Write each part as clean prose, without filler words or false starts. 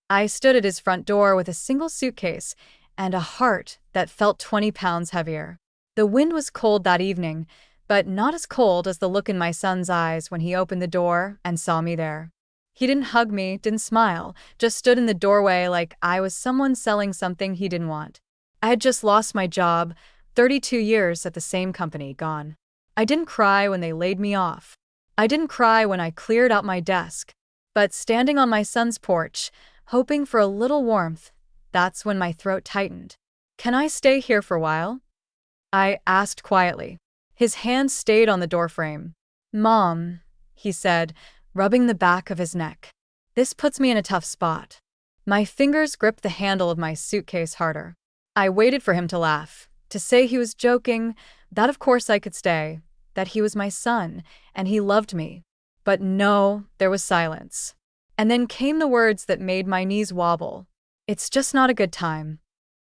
I stood at his front door with a single suitcase and a heart that felt 20 pounds heavier. The wind was cold that evening, but not as cold as the look in my son's eyes when he opened the door and saw me there. He didn't hug me, didn't smile, just stood in the doorway like I was someone selling something he didn't want. I had just lost my job, 32 years at the same company gone. I didn't cry when they laid me off. I didn't cry when I cleared out my desk. But standing on my son's porch, hoping for a little warmth, that's when my throat tightened. "Can I stay here for a while?" I asked quietly. His hand stayed on the doorframe. "Mom," he said, rubbing the back of his neck. "This puts me in a tough spot." My fingers gripped the handle of my suitcase harder. I waited for him to laugh, to say he was joking, that of course I could stay, that he was my son, and he loved me. But no, there was silence. And then came the words that made my knees wobble. "It's just not a good time."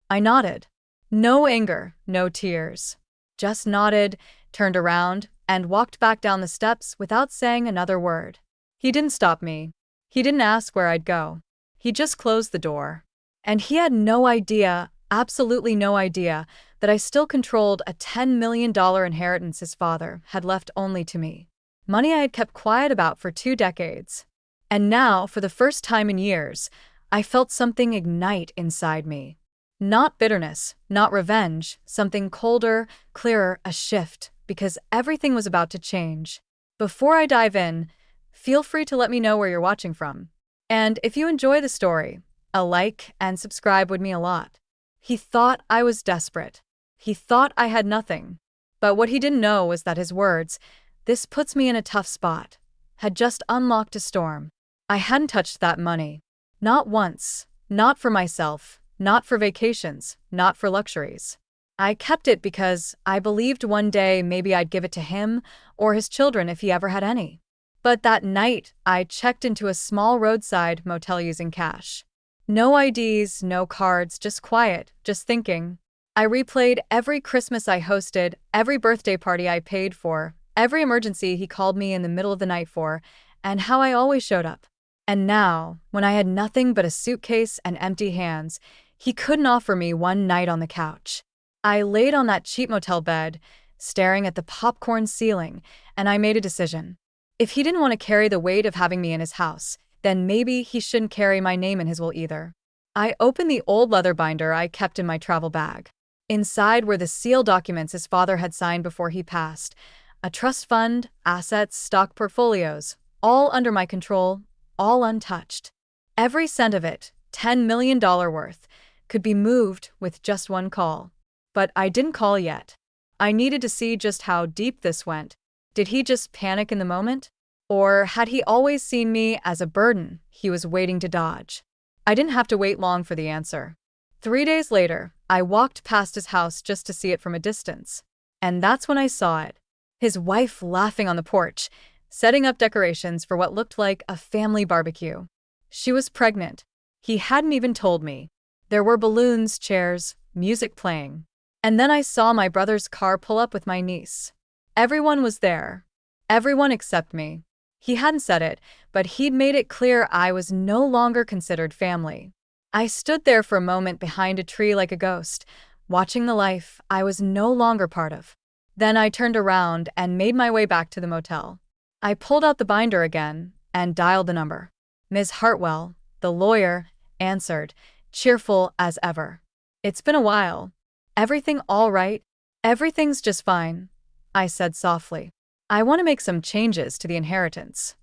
I nodded. No anger, no tears. Just nodded, turned around, and walked back down the steps without saying another word. He didn't stop me. He didn't ask where I'd go. He just closed the door. And he had no idea, absolutely no idea, that I still controlled a $10 million inheritance his father had left only to me. Money I had kept quiet about for 2 decades. And now, for the first time in years, I felt something ignite inside me. Not bitterness, not revenge, something colder, clearer, a shift, because everything was about to change. Before I dive in, feel free to let me know where you're watching from. And if you enjoy the story, a like and subscribe would mean a lot. He thought I was desperate. He thought I had nothing. But what he didn't know was that his words, "This puts me in a tough spot," had just unlocked a storm. I hadn't touched that money. Not once. Not for myself. Not for vacations. Not for luxuries. I kept it because I believed one day maybe I'd give it to him or his children if he ever had any. But that night, I checked into a small roadside motel using cash. No IDs, no cards, just quiet, just thinking. I replayed every Christmas I hosted, every birthday party I paid for, every emergency he called me in the middle of the night for, and how I always showed up. And now, when I had nothing but a suitcase and empty hands, he couldn't offer me one night on the couch. I laid on that cheap motel bed, staring at the popcorn ceiling, and I made a decision. If he didn't want to carry the weight of having me in his house, then maybe he shouldn't carry my name in his will either. I opened the old leather binder I kept in my travel bag. Inside were the sealed documents his father had signed before he passed. A trust fund, assets, stock portfolios, all under my control, all untouched. Every cent of it, $10 million worth, could be moved with just one call. But I didn't call yet. I needed to see just how deep this went. Did he just panic in the moment? Or had he always seen me as a burden he was waiting to dodge? I didn't have to wait long for the answer. 3 days later, I walked past his house just to see it from a distance. And that's when I saw it. His wife laughing on the porch, setting up decorations for what looked like a family barbecue. She was pregnant. He hadn't even told me. There were balloons, chairs, music playing. And then I saw my brother's car pull up with my niece. Everyone was there. Everyone except me. He hadn't said it, but he'd made it clear I was no longer considered family. I stood there for a moment behind a tree like a ghost, watching the life I was no longer part of. Then I turned around and made my way back to the motel. I pulled out the binder again and dialed the number. Ms. Hartwell, the lawyer, answered, cheerful as ever. "It's been a while. Everything all right?" "Everything's just fine," I said softly. "I want to make some changes to the inheritance."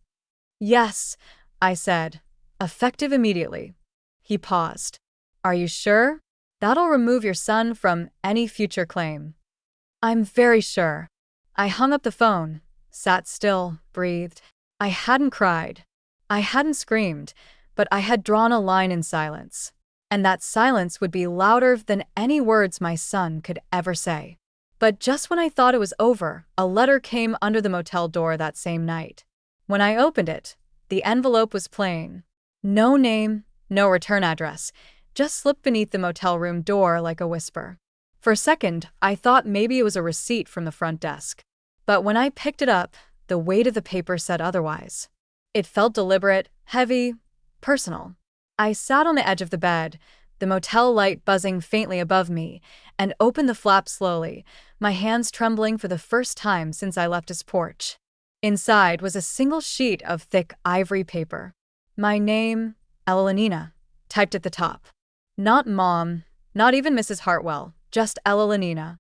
"Yes," I said, effective immediately. He paused. "Are you sure? That'll remove your son from any future claim." "I'm very sure." I hung up the phone, sat still, breathed. I hadn't cried. I hadn't screamed, but I had drawn a line in silence. And that silence would be louder than any words my son could ever say. But just when I thought it was over, a letter came under the motel door that same night. When I opened it, the envelope was plain. No name, no return address, just slipped beneath the motel room door like a whisper. For a second, I thought maybe it was a receipt from the front desk. But when I picked it up, the weight of the paper said otherwise. It felt deliberate, heavy, personal. I sat on the edge of the bed, the motel light buzzing faintly above me, and opened the flap slowly, my hands trembling for the first time since I left his porch. Inside was a single sheet of thick ivory paper. My name, Ella, typed at the top. Not Mom, not even Mrs. Hartwell, just Ella.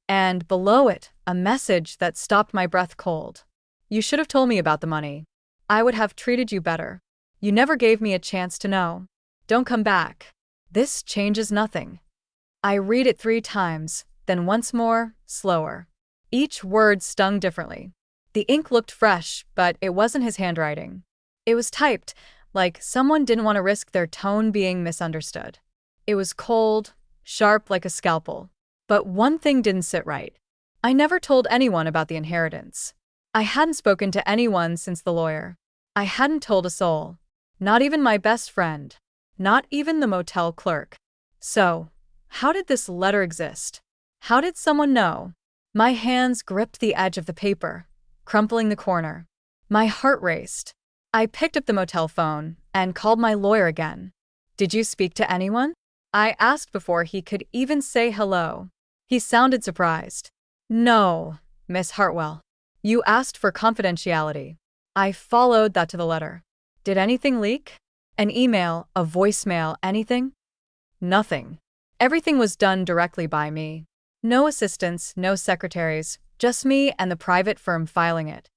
And below it, a message that stopped my breath cold. You should have told me about the money. I would have treated you better. You never gave me a chance to know. Don't come back. This changes nothing. I read it 3 times, then once more, slower. Each word stung differently. The ink looked fresh, but it wasn't his handwriting. It was typed, like someone didn't want to risk their tone being misunderstood. It was cold, sharp like a scalpel. But one thing didn't sit right. I never told anyone about the inheritance. I hadn't spoken to anyone since the lawyer. I hadn't told a soul. Not even my best friend. Not even the motel clerk. So, how did this letter exist? How did someone know? My hands gripped the edge of the paper, crumpling the corner. My heart raced. I picked up the motel phone and called my lawyer again. Did you speak to anyone? I asked before he could even say hello. He sounded surprised. No, Miss Hartwell. You asked for confidentiality. I followed that to the letter. Did anything leak? An email, a voicemail, anything? Nothing. Everything was done directly by me. No assistants, no secretaries, just me and the private firm filing it.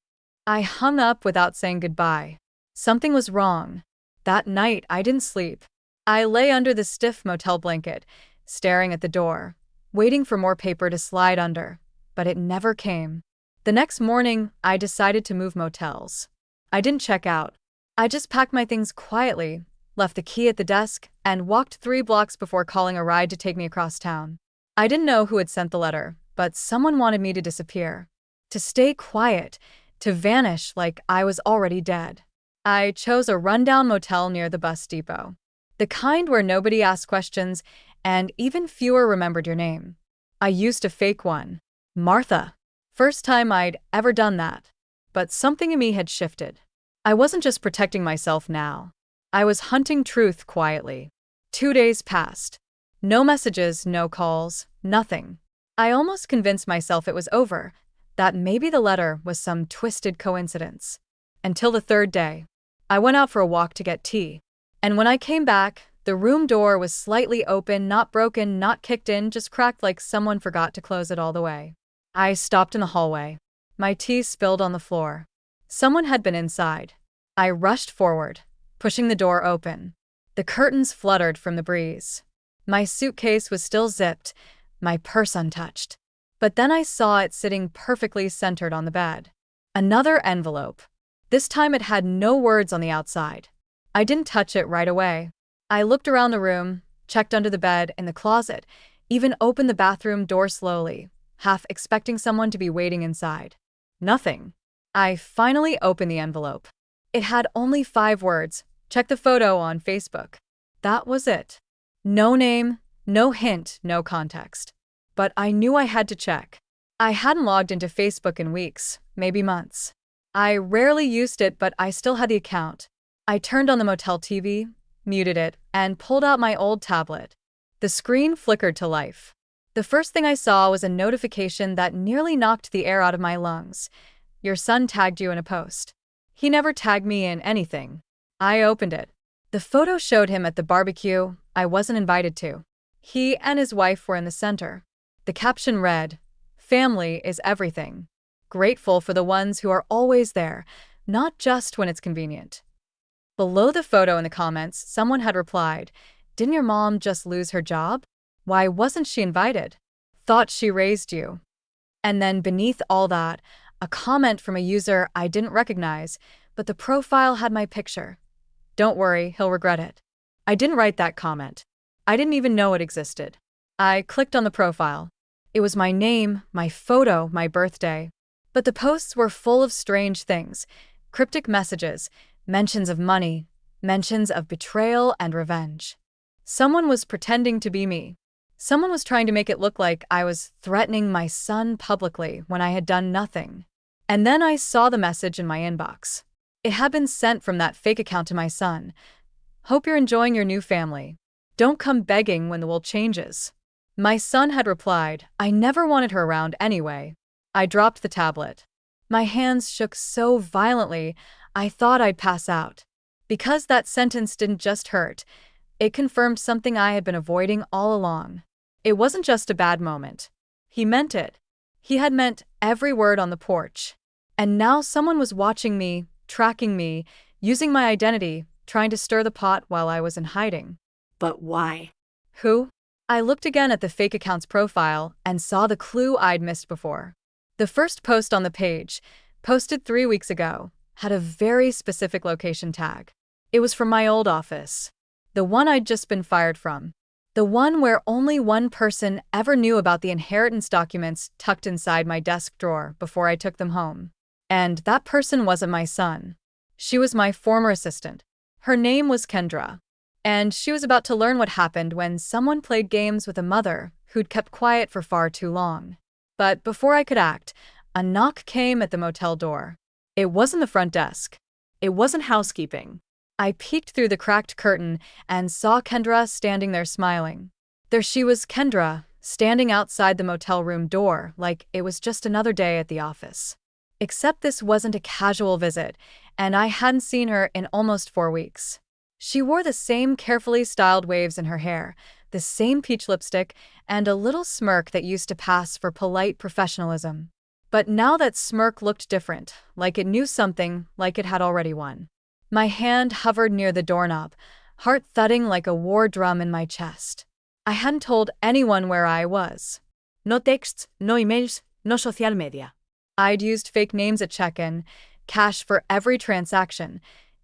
I hung up without saying goodbye. Something was wrong. That night, I didn't sleep. I lay under the stiff motel blanket, staring at the door, waiting for more paper to slide under, but it never came. The next morning, I decided to move motels. I didn't check out. I just packed my things quietly, left the key at the desk, and walked 3 blocks before calling a ride to take me across town. I didn't know who had sent the letter, but someone wanted me to disappear. To stay quiet, to vanish like I was already dead. I chose a rundown motel near the bus depot. The kind where nobody asked questions, and even fewer remembered your name. I used a fake one. Martha. First time I'd ever done that. But something in me had shifted. I wasn't just protecting myself now. I was hunting truth quietly. 2 days passed. No messages, no calls, nothing. I almost convinced myself it was over, that maybe the letter was some twisted coincidence. Until the 3rd day. I went out for a walk to get tea. And when I came back, the room door was slightly open, not broken, not kicked in, just cracked like someone forgot to close it all the way. I stopped in the hallway. My tea spilled on the floor. Someone had been inside. I rushed forward, pushing the door open. The curtains fluttered from the breeze. My suitcase was still zipped, my purse untouched. But then I saw it sitting perfectly centered on the bed. Another envelope. This time it had no words on the outside. I didn't touch it right away. I looked around the room, checked under the bed, in the closet, even opened the bathroom door slowly, half expecting someone to be waiting inside. Nothing. I finally opened the envelope. It had only 5 words. Check the photo on Facebook. That was it. No name, no hint, no context. But I knew I had to check. I hadn't logged into Facebook in weeks, maybe months. I rarely used it, but I still had the account. I turned on the motel TV, muted it, and pulled out my old tablet. The screen flickered to life. The first thing I saw was a notification that nearly knocked the air out of my lungs. Your son tagged you in a post. He never tagged me in anything. I opened it. The photo showed him at the barbecue I wasn't invited to. He and his wife were in the center. The caption read, "Family is everything. Grateful for the ones who are always there, not just when it's convenient." Below the photo in the comments, someone had replied, "Didn't your mom just lose her job? Why wasn't she invited? Thought she raised you." And then beneath all that, a comment from a user I didn't recognize, but the profile had my picture. "Don't worry, he'll regret it." I didn't write that comment. I didn't even know it existed. I clicked on the profile. It was my name, my photo, my birthday. But the posts were full of strange things, cryptic messages, mentions of money, mentions of betrayal and revenge. Someone was pretending to be me. Someone was trying to make it look like I was threatening my son publicly when I had done nothing. And then I saw the message in my inbox. It had been sent from that fake account to my son. Hope you're enjoying your new family. Don't come begging when the world changes. My son had replied, I never wanted her around anyway. I dropped the tablet. My hands shook so violently, I thought I'd pass out. Because that sentence didn't just hurt, it confirmed something I had been avoiding all along. It wasn't just a bad moment. He meant it. He had meant every word on the porch. And now someone was watching me, tracking me, using my identity, trying to stir the pot while I was in hiding. But why? Who? I looked again at the fake account's profile and saw the clue I'd missed before. The first post on the page, posted 3 weeks ago, had a very specific location tag. It was from my old office. The one I'd just been fired from. The one where only one person ever knew about the inheritance documents tucked inside my desk drawer before I took them home. And that person wasn't my son. She was my former assistant. Her name was Kendra. And she was about to learn what happened when someone played games with a mother who'd kept quiet for far too long. But before I could act, a knock came at the motel door. It wasn't the front desk. It wasn't housekeeping. I peeked through the cracked curtain and saw Kendra standing there smiling. There she was, Kendra, standing outside the motel room door like it was just another day at the office. Except this wasn't a casual visit, and I hadn't seen her in almost 4 weeks. She wore the same carefully styled waves in her hair, the same peach lipstick, and a little smirk that used to pass for polite professionalism. But now that smirk looked different, like it knew something, like it had already won. My hand hovered near the doorknob, heart thudding like a war drum in my chest. I hadn't told anyone where I was. No texts, no emails, no social media. I'd used fake names at check-in, cash for every transaction,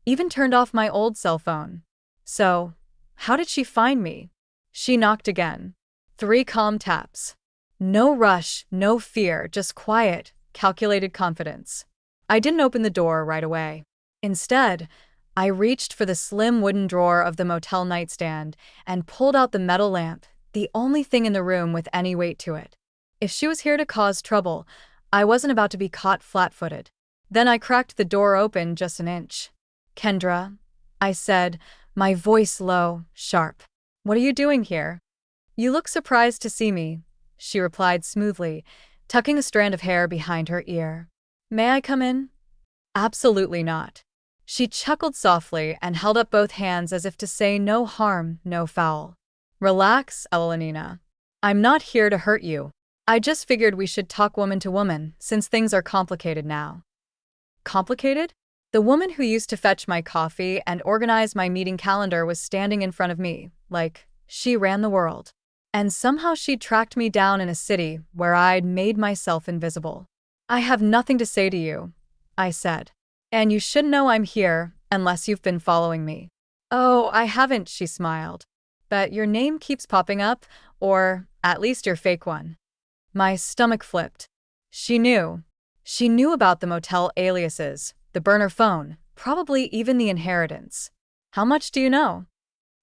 even turned off my old cell phone. So, how did she find me? She knocked again. 3 calm taps. No rush, no fear, just quiet, calculated confidence. I didn't open the door right away. Instead, I reached for the slim wooden drawer of the motel nightstand and pulled out the metal lamp, the only thing in the room with any weight to it. If she was here to cause trouble, I wasn't about to be caught flat-footed. Then I cracked the door open just an inch. Kendra, I said, my voice low, sharp. What are you doing here? You look surprised to see me, she replied smoothly, tucking a strand of hair behind her ear. May I come in? Absolutely not. She chuckled softly and held up both hands as if to say no harm, no foul. Relax, Elenina. I'm not here to hurt you. I just figured we should talk woman to woman, since things are complicated now. Complicated? The woman who used to fetch my coffee and organize my meeting calendar was standing in front of me, like she ran the world. And somehow she'd tracked me down in a city where I'd made myself invisible. I have nothing to say to you, I said. And you should know I'm here, unless you've been following me. Oh, I haven't, she smiled. But your name keeps popping up, or at least your fake one. My stomach flipped. She knew. She knew about the motel aliases, the burner phone, probably even the inheritance. How much do you know?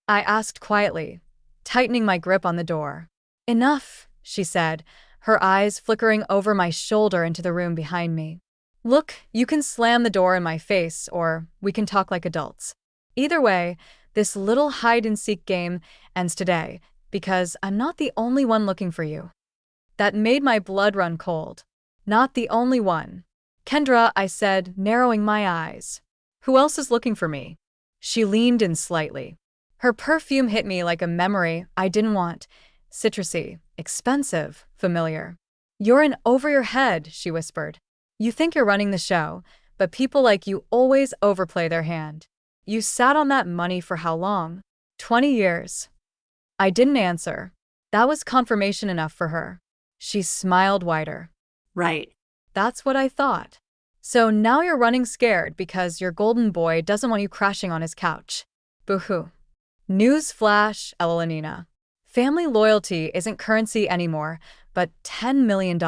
I asked quietly, tightening my grip on the door. Enough, she said, her eyes flickering over my shoulder into the room behind me. Look, you can slam the door in my face, or we can talk like adults. Either way, this little hide-and-seek game ends today, because I'm not the only one looking for you. That made my blood run cold. Not the only one. Kendra, I said, narrowing my eyes. Who else is looking for me? She leaned in slightly. Her perfume hit me like a memory I didn't want. Citrusy, expensive, familiar. You're in over your head, she whispered. You think you're running the show, but people like you always overplay their hand. You sat on that money for how long? 20 years. I didn't answer. That was confirmation enough for her. She smiled wider. Right. That's what I thought. So now you're running scared because your golden boy doesn't want you crashing on his couch. Boo-hoo. News flash, Elenina. Family loyalty isn't currency anymore, but $10 million.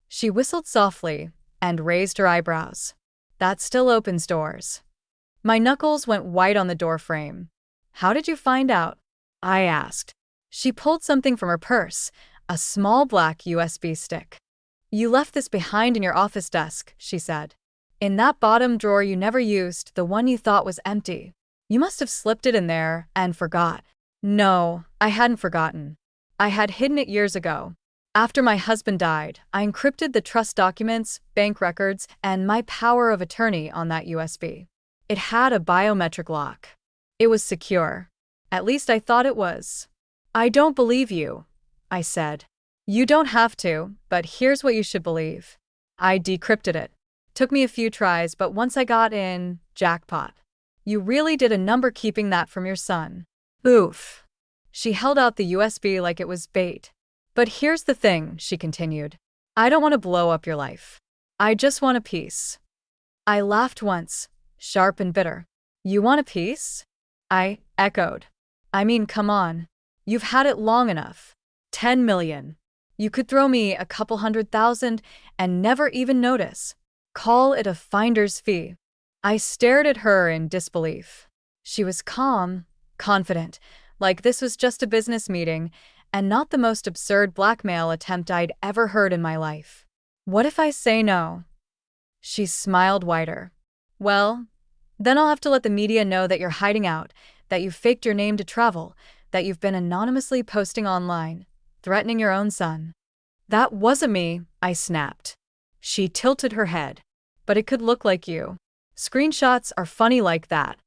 She whistled softly and raised her eyebrows. That still opens doors. My knuckles went white on the door frame. How did you find out? I asked. She pulled something from her purse, a small black USB stick. You left this behind in your office desk, she said. In that bottom drawer you never used, the one you thought was empty. You must have slipped it in there and forgot. No, I hadn't forgotten. I had hidden it years ago. After my husband died, I encrypted the trust documents, bank records, and my power of attorney on that USB. It had a biometric lock. It was secure. At least I thought it was. I don't believe you, I said. You don't have to, but here's what you should believe. I decrypted it. Took me a few tries, but once I got in, jackpot. You really did a number keeping that from your son. Oof. She held out the USB like it was bait. But here's the thing, she continued. I don't want to blow up your life. I just want a piece. I laughed once, sharp and bitter. You want a piece? I echoed. I mean, come on. You've had it long enough. 10 million. You could throw me a couple 100,000 and never even notice. Call it a finder's fee. I stared at her in disbelief. She was calm, confident, like this was just a business meeting and not the most absurd blackmail attempt I'd ever heard in my life. What if I say no? She smiled wider. Well, then I'll have to let the media know that you're hiding out, that you faked your name to travel, that you've been anonymously posting online, threatening your own son. That wasn't me, I snapped. She tilted her head. But it could look like you. Screenshots are funny like that.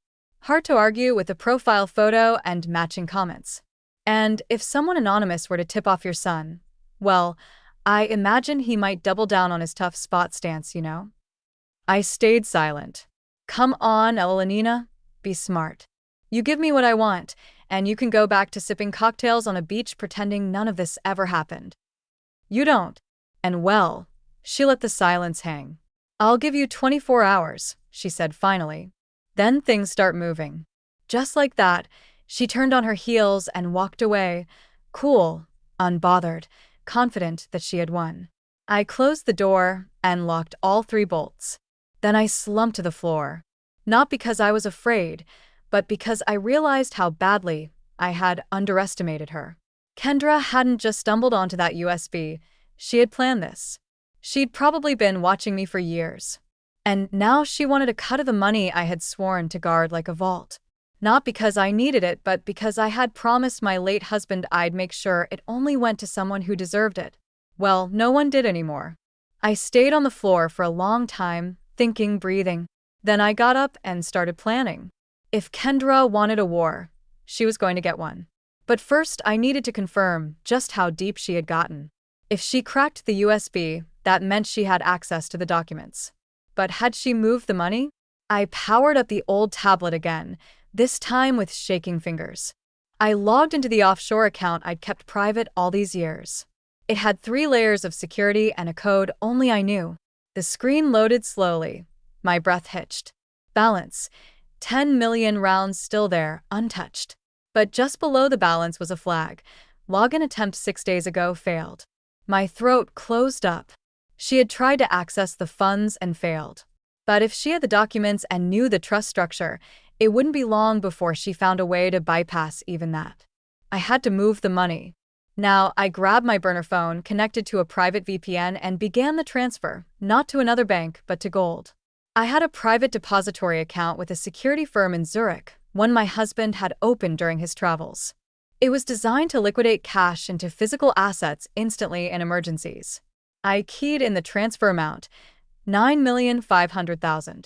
Hard to argue with a profile photo and matching comments. And if someone anonymous were to tip off your son, well, I imagine he might double down on his tough spot stance, you know? I stayed silent. Come on, Elenina, be smart. You give me what I want, and you can go back to sipping cocktails on a beach pretending none of this ever happened. You don't. And well, she let the silence hang. I'll give you 24 hours, she said finally. Then things start moving. Just like that, she turned on her heels and walked away, cool, unbothered, confident that she had won. I closed the door and locked all 3 bolts. Then I slumped to the floor. Not because I was afraid, but because I realized how badly I had underestimated her. Kendra hadn't just stumbled onto that USB, she had planned this. She'd probably been watching me for years. And now she wanted a cut of the money I had sworn to guard like a vault. Not because I needed it, but because I had promised my late husband I'd make sure it only went to someone who deserved it. Well, no one did anymore. I stayed on the floor for a long time, thinking, breathing. Then I got up and started planning. If Kendra wanted a war, she was going to get one. But first I needed to confirm just how deep she had gotten. If she cracked the USB, that meant she had access to the documents. But had she moved the money? I powered up the old tablet again, this time with shaking fingers. I logged into the offshore account I'd kept private all these years. It had 3 layers of security and a code only I knew. The screen loaded slowly. My breath hitched. Balance. 10 million rounds still there, untouched. But just below the balance was a flag. Login attempt 6 days ago failed. My throat closed up. She had tried to access the funds and failed. But if she had the documents and knew the trust structure, it wouldn't be long before she found a way to bypass even that. I had to move the money. Now, I grabbed my burner phone, connected to a private VPN, and began the transfer, not to another bank, but to gold. I had a private depository account with a security firm in Zurich, one my husband had opened during his travels. It was designed to liquidate cash into physical assets instantly in emergencies. I keyed in the transfer amount, 9,500,000.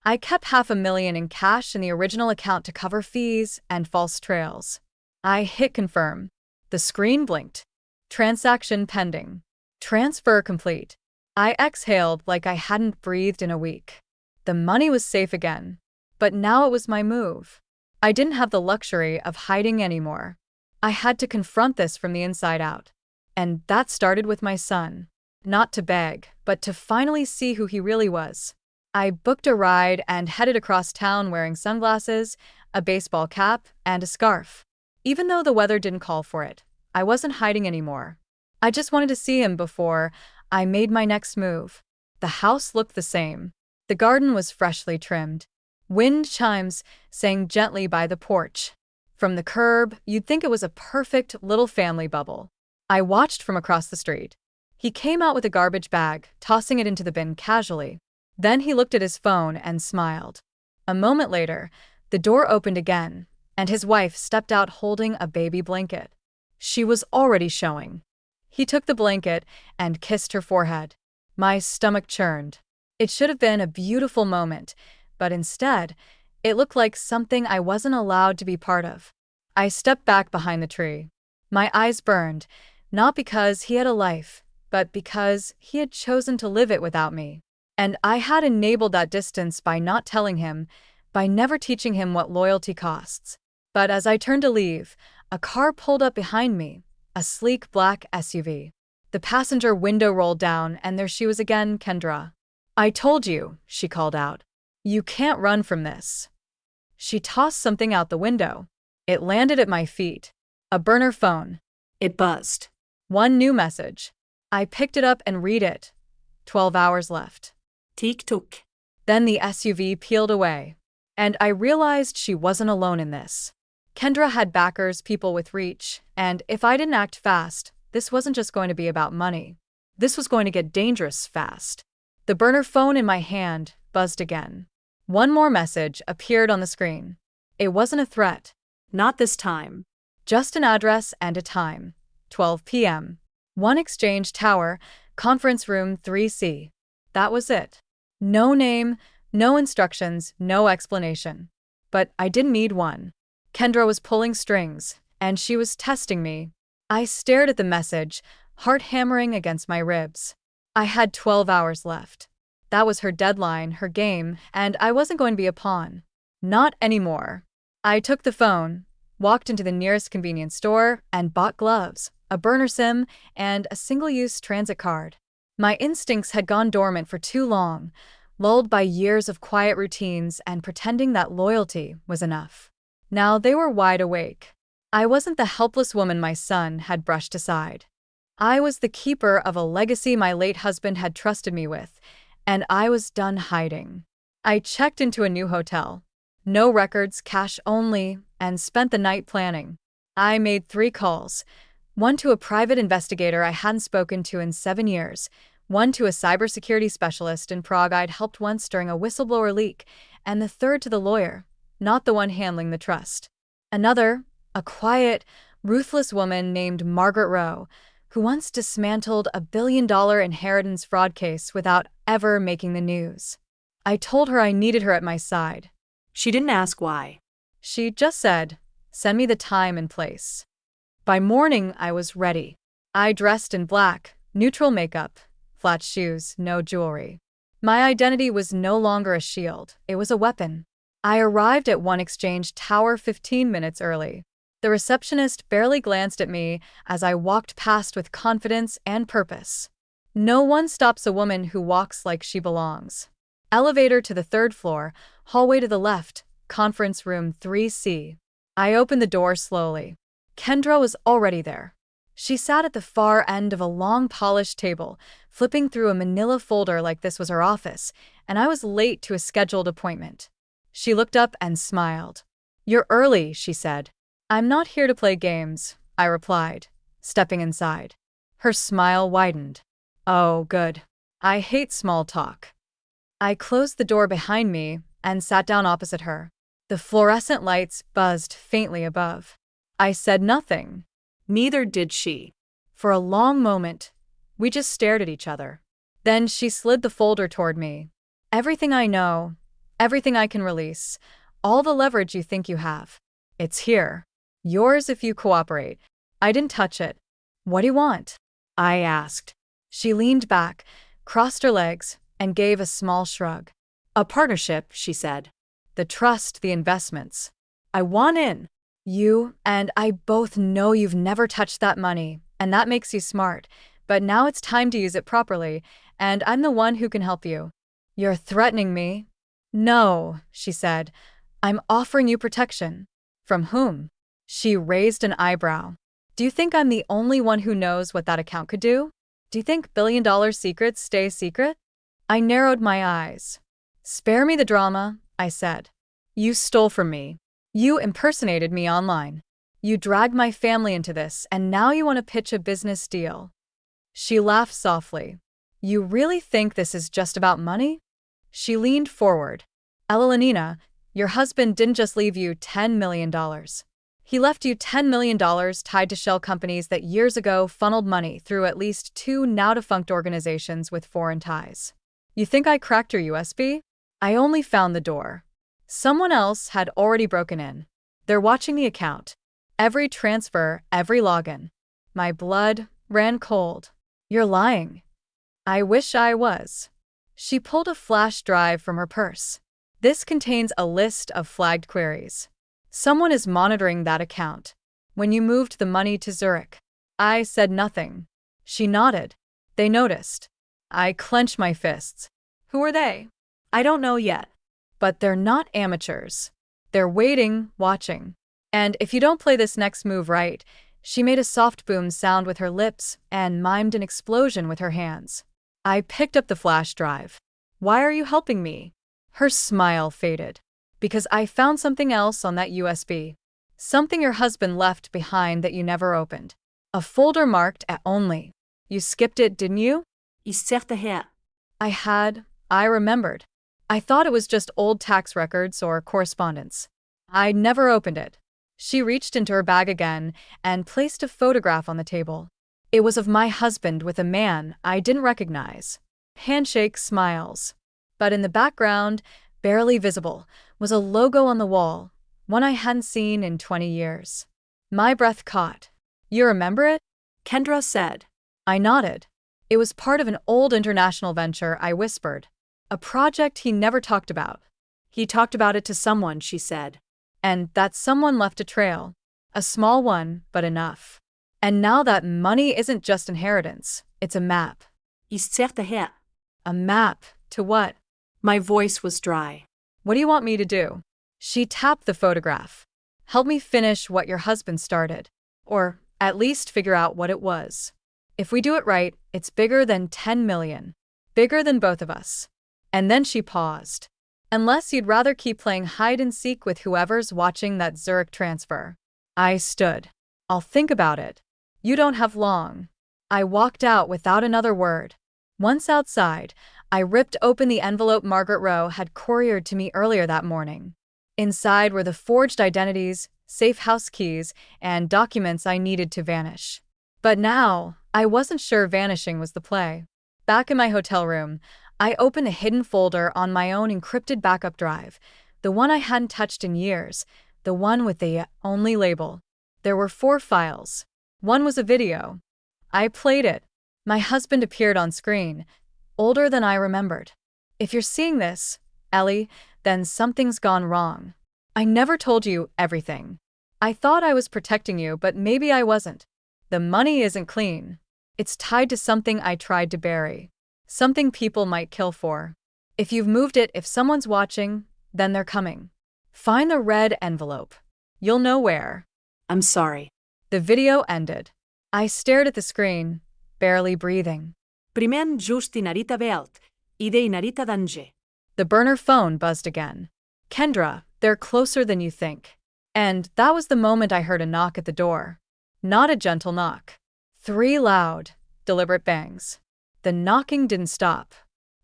I kept $500,000 in cash in the original account to cover fees and false trails. I hit confirm. The screen blinked. Transaction pending. Transfer complete. I exhaled like I hadn't breathed in a week. The money was safe again. But now it was my move. I didn't have the luxury of hiding anymore. I had to confront this from the inside out. And that started with my son. Not to beg, but to finally see who he really was. I booked a ride and headed across town wearing sunglasses, a baseball cap, and a scarf. Even though the weather didn't call for it, I wasn't hiding anymore. I just wanted to see him before I made my next move. The house looked the same. The garden was freshly trimmed. Wind chimes sang gently by the porch. From the curb, you'd think it was a perfect little family bubble. I watched from across the street. He came out with a garbage bag, tossing it into the bin casually. Then he looked at his phone and smiled. A moment later, The door opened again, and his wife stepped out holding a baby blanket. She was already showing. He took the blanket and kissed her forehead. My stomach churned. It should have been a beautiful moment, but instead, it looked like something I wasn't allowed to be part of. I stepped back behind the tree. My eyes burned, not because he had a life, but because he had chosen to live it without me. And I had enabled that distance by not telling him, by never teaching him what loyalty costs. But as I turned to leave, a car pulled up behind me, a sleek black SUV. The passenger window rolled down, and there she was again, Kendra. "I told you," she called out. "You can't run from this." She tossed something out the window. It landed at my feet. A burner phone. It buzzed. One new message. I picked it up and read it. 12 hours left. Tick-tock. Then the SUV peeled away. And I realized she wasn't alone in this. Kendra had backers, people with reach, and if I didn't act fast, this wasn't just going to be about money. This was going to get dangerous fast. The burner phone in my hand buzzed again. One more message appeared on the screen. It wasn't a threat. Not this time. Just an address and a time. 12 p.m. One Exchange Tower, Conference Room 3C. That was it. No name, no instructions, no explanation. But I didn't need one. Kendra was pulling strings, and she was testing me. I stared at the message, heart hammering against my ribs. I had 12 hours left. That was her deadline, her game, and I wasn't going to be a pawn. Not anymore. I took the phone, walked into the nearest convenience store, and bought gloves, a burner SIM, and a single-use transit card. My instincts had gone dormant for too long, lulled by years of quiet routines and pretending that loyalty was enough. Now they were wide awake. I wasn't the helpless woman my son had brushed aside. I was the keeper of a legacy my late husband had trusted me with, and I was done hiding. I checked into a new hotel. No records, cash only, and spent the night planning. I made 3 calls. One to a private investigator I hadn't spoken to in 7 years, one to a cybersecurity specialist in Prague I'd helped once during a whistleblower leak, and the third to the lawyer, not the one handling the trust. Another, a quiet, ruthless woman named Margaret Rowe, who once dismantled a $1 billion inheritance fraud case without ever making the news. I told her I needed her at my side. She didn't ask why. She just said, "Send me the time and place." By morning, I was ready. I dressed in black, neutral makeup, flat shoes, no jewelry. My identity was no longer a shield, it was a weapon. I arrived at One Exchange Tower 15 minutes early. The receptionist barely glanced at me as I walked past with confidence and purpose. No one stops a woman who walks like she belongs. Elevator to the 3rd floor, hallway to the left, Conference Room 3C. I opened the door slowly. Kendra was already there. She sat at the far end of a long polished table, flipping through a manila folder like this was her office, and I was late to a scheduled appointment. She looked up and smiled. "You're early," she said. "I'm not here to play games," I replied, stepping inside. Her smile widened. "Oh, good. I hate small talk." I closed the door behind me and sat down opposite her. The fluorescent lights buzzed faintly above. I said nothing. Neither did she. For a long moment, we just stared at each other. Then she slid the folder toward me. "Everything I know, everything I can release, all the leverage you think you have. It's here. Yours if you cooperate." I didn't touch it. "What do you want?" I asked. She leaned back, crossed her legs, and gave a small shrug. "A partnership," she said. "The trust, the investments. I want in. You and I both know you've never touched that money, and that makes you smart, but now it's time to use it properly, and I'm the one who can help you." "You're threatening me?" "No," she said. "I'm offering you protection." "From whom?" She raised an eyebrow. "Do you think I'm the only one who knows what that account could do? Do you think billion-dollar secrets stay secret?" I narrowed my eyes. "Spare me the drama," I said. "You stole from me. You impersonated me online. You dragged my family into this, and now you want to pitch a business deal." She laughed softly. "You really think this is just about money?" She leaned forward. "Elenina, Your husband didn't just leave you $10 million. He left you $10 million tied to shell companies that years ago funneled money through at least two now-defunct organizations with foreign ties. You think I cracked your USB? I only found the door. Someone else had already broken in. They're watching the account. Every transfer, every login. My blood ran cold. You're lying. I wish I was. She pulled a flash drive from her purse. This contains a list of flagged queries. Someone is monitoring that account. When you moved the money to Zurich, I said nothing. She nodded. They noticed. I clenched my fists. Who are they? I don't know yet. But they're not amateurs. They're waiting, watching. And if you don't play this next move right, she made a soft boom sound with her lips and mimed an explosion with her hands. I picked up the flash drive. Why are you helping me? Her smile faded. Because I found something else on that USB. Something your husband left behind that you never opened. A folder marked at only. You skipped it, didn't you? I zegt de her. I remembered. I thought it was just old tax records or correspondence. I never opened it. She reached into her bag again and placed a photograph on the table. It was of my husband with a man I didn't recognize. Handshake, smiles. But in the background, barely visible, was a logo on the wall, one I hadn't seen in 20 years. My breath caught. You remember it? Kendra said. I nodded. It was part of an old international venture, I whispered. A project he never talked about. He talked about it to someone, she said. And that someone left a trail. A small one, but enough. And now that money isn't just inheritance, it's a map. I zegt de her. A map to what? My voice was dry. What do you want me to do? She tapped the photograph. Help me finish what your husband started. Or at least figure out what it was. If we do it right, it's bigger than 10 million. Bigger than both of us. And then she paused. Unless you'd rather keep playing hide and seek with whoever's watching that Zurich transfer. I stood. I'll think about it. You don't have long. I walked out without another word. Once outside, I ripped open the envelope Margaret Rowe had couriered to me earlier that morning. Inside were the forged identities, safe house keys, and documents I needed to vanish. But now, I wasn't sure vanishing was the play. Back in my hotel room, I opened a hidden folder on my own encrypted backup drive, the one I hadn't touched in years, the one with the only label. There were 4 files. One was a video. I played it. My husband appeared on screen, older than I remembered. If you're seeing this, Ellie, then something's gone wrong. I never told you everything. I thought I was protecting you, but maybe I wasn't. The money isn't clean. It's tied to something I tried to bury. Something people might kill for. If you've moved it, if someone's watching, then they're coming. Find the red envelope. You'll know where. I'm sorry. The video ended. I stared at the screen, barely breathing. Primer just i narita velt, ide i narita dange. The burner phone buzzed again. Kendra, they're closer than you think. And that was the moment I heard a knock at the door. Not a gentle knock. 3 loud, deliberate bangs. The knocking didn't stop.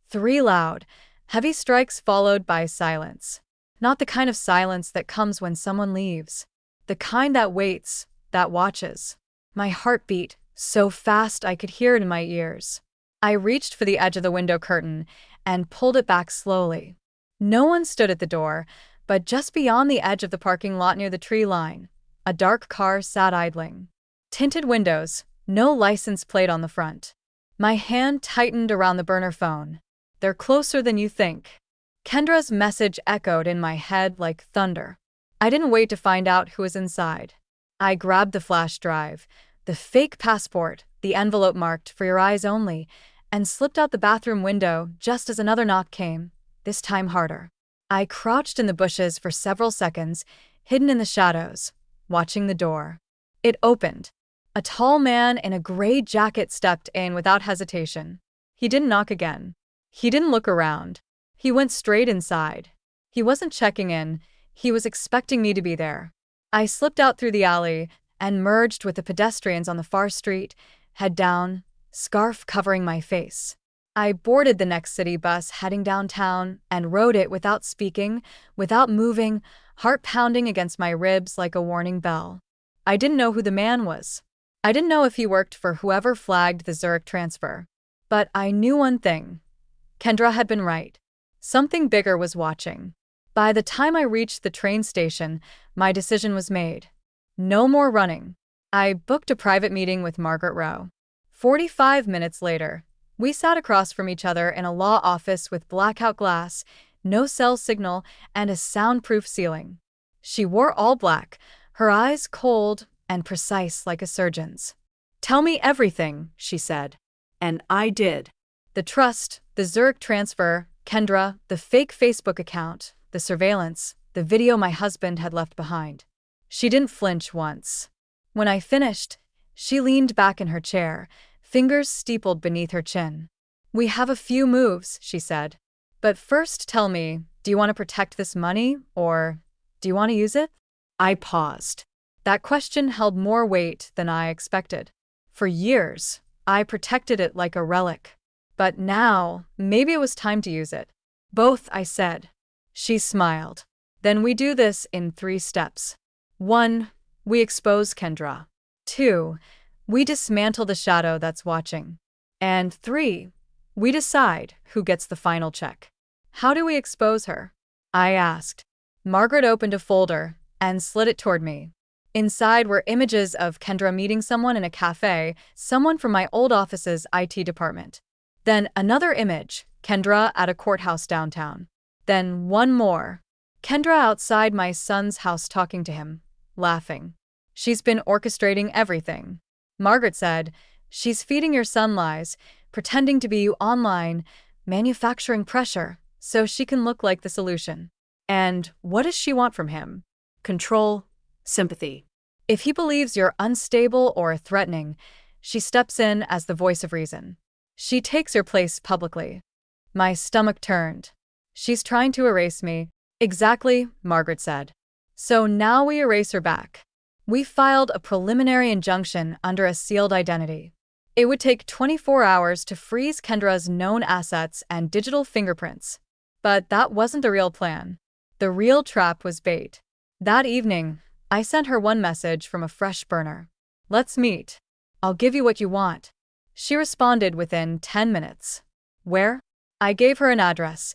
3 loud, heavy strikes followed by silence. Not the kind of silence that comes when someone leaves. The kind that waits, that watches. My heart beat so fast I could hear it in my ears. I reached for the edge of the window curtain and pulled it back slowly. No one stood at the door, but just beyond the edge of the parking lot near the tree line, a dark car sat idling. Tinted windows, no license plate on the front. My hand tightened around the burner phone. They're closer than you think. Kendra's message echoed in my head like thunder. I didn't wait to find out who was inside. I grabbed the flash drive, the fake passport, the envelope marked "for your eyes only," and slipped out the bathroom window just as another knock came, this time harder. I crouched in the bushes for several seconds, hidden in the shadows, watching the door. It opened. A tall man in a gray jacket stepped in without hesitation. He didn't knock again. He didn't look around. He went straight inside. He wasn't checking in. He was expecting me to be there. I slipped out through the alley and merged with the pedestrians on the far street, head down, scarf covering my face. I boarded the next city bus heading downtown and rode it without speaking, without moving, heart pounding against my ribs like a warning bell. I didn't know who the man was. I didn't know if he worked for whoever flagged the Zurich transfer. But I knew one thing. Kendra had been right. Something bigger was watching. By the time I reached the train station, my decision was made. No more running. I booked a private meeting with Margaret Rowe. 45 minutes later, we sat across from each other in a law office with blackout glass, no cell signal, and a soundproof ceiling. She wore all black, her eyes cold and precise like a surgeon's. "Tell me everything," she said. And I did. The trust, the Zurich transfer, Kendra, the fake Facebook account, the surveillance, the video my husband had left behind. She didn't flinch once. When I finished, she leaned back in her chair, fingers steepled beneath her chin. "We have a few moves," she said. "But first tell me, do you want to protect this money, or do you want to use it?" I paused. That question held more weight than I expected. For years, I protected it like a relic. But now, maybe it was time to use it. "Both," I said. She smiled. "Then we do this in 3 steps. 1. We expose Kendra. 2. We dismantle the shadow that's watching. And 3. We decide who gets the final check." "How do we expose her?" I asked. Margaret opened a folder and slid it toward me. Inside were images of Kendra meeting someone in a cafe, someone from my old office's IT department. Then another image, Kendra at a courthouse downtown. Then one more, Kendra outside my son's house talking to him, laughing. "She's been orchestrating everything," Margaret said. "She's feeding your son lies, pretending to be you online, manufacturing pressure, so she can look like the solution. And what does she want from him? Control, sympathy. If he believes you're unstable or threatening, she steps in as the voice of reason. She takes your place publicly." My stomach turned. "She's trying to erase me." "Exactly," Margaret said. "So now we erase her back." We filed a preliminary injunction under a sealed identity. It would take 24 hours to freeze Kendra's known assets and digital fingerprints. But that wasn't the real plan. The real trap was bait. That evening, I sent her one message from a fresh burner. "Let's meet. I'll give you what you want." She responded within 10 minutes. "Where?" I gave her an address.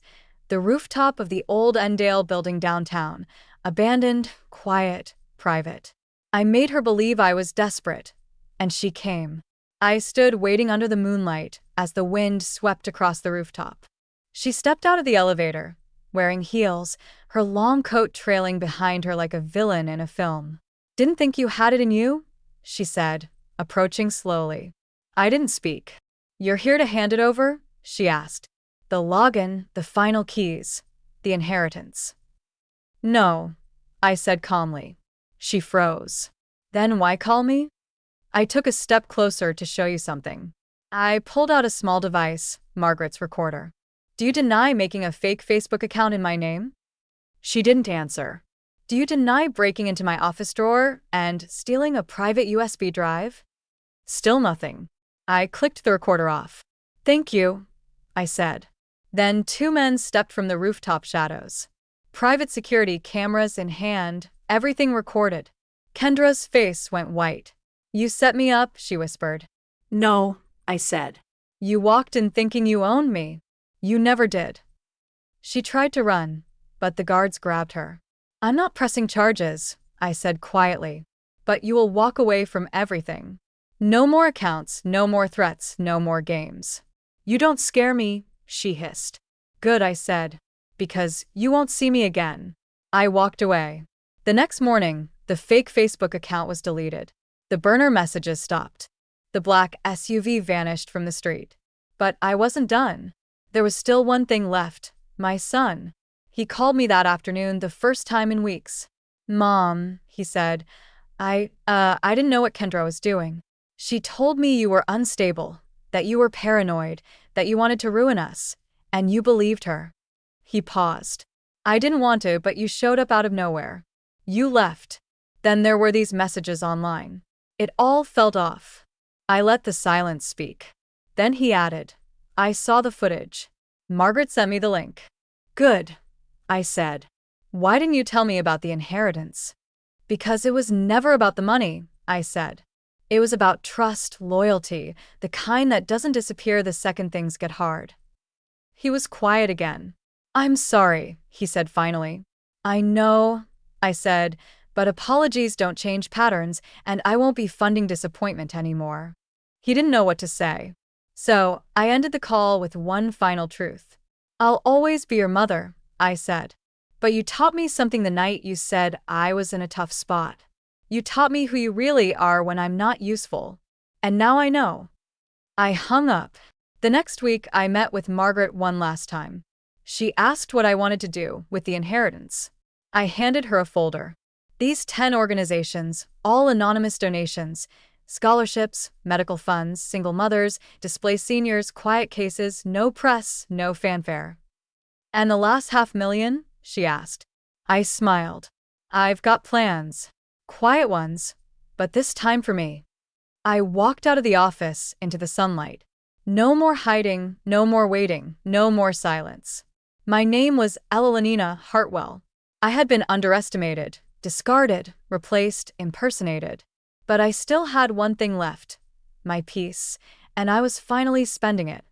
The rooftop of the old Endale building downtown. Abandoned, quiet, private. I made her believe I was desperate, and she came. I stood waiting under the moonlight as the wind swept across the rooftop. She stepped out of the elevator, wearing heels, her long coat trailing behind her like a villain in a film. "Didn't think you had it in you?" she said, approaching slowly. I didn't speak. "You're here to hand it over?" she asked. "The login, the final keys, the inheritance." "No," I said calmly. She froze. "Then why call me?" I took a step closer to show you something. I pulled out a small device, Margaret's recorder. "Do you deny making a fake Facebook account in my name?" She didn't answer. "Do you deny breaking into my office drawer and stealing a private USB drive?" Still nothing. I clicked the recorder off. "Thank you," I said. Then 2 men stepped from the rooftop shadows. Private security cameras in hand, everything recorded. Kendra's face went white. "You set me up," she whispered. "No," I said. "You walked in thinking you owned me. You never did." She tried to run, but the guards grabbed her. "I'm not pressing charges," I said quietly. "But you will walk away from everything. No more accounts, no more threats, no more games." "You don't scare me," she hissed. "Good," I said, "because you won't see me again." I walked away. The next morning, the fake Facebook account was deleted. The burner messages stopped. The black SUV vanished from the street. But I wasn't done. There was still one thing left, my son. He called me that afternoon the first time in weeks. "Mom," he said, I didn't know what Kendra was doing. She told me you were unstable, that you were paranoid, that you wanted to ruin us, and you believed her." He paused. "I didn't want to, but you showed up out of nowhere. You left. Then there were these messages online. It all felt off." I let the silence speak. Then he added, I saw the footage. Margaret sent me the link. Good, I said. Why didn't you tell me about the inheritance? Because it was never about the money, I said. It was about trust, loyalty, the kind that doesn't disappear the second things get hard. He was quiet again. I'm sorry, he said finally. I know, I said, but apologies don't change patterns, and I won't be funding disappointment anymore. He didn't know what to say. So, I ended the call with one final truth. I'll always be your mother, I said. But you taught me something the night you said I was in a tough spot. You taught me who you really are when I'm not useful. And now I know. I hung up. The next week, I met with Margaret one last time. She asked what I wanted to do with the inheritance. I handed her a folder. These 10 organizations, all anonymous donations, scholarships, medical funds, single mothers, displaced seniors, quiet cases, no press, no fanfare. And the last $500,000? She asked. I smiled. I've got plans. Quiet ones, but this time for me. I walked out of the office into the sunlight. No more hiding, no more waiting, no more silence. My name was Elenina Hartwell. I had been underestimated, discarded, replaced, impersonated. But I still had one thing left, my peace, and I was finally spending it.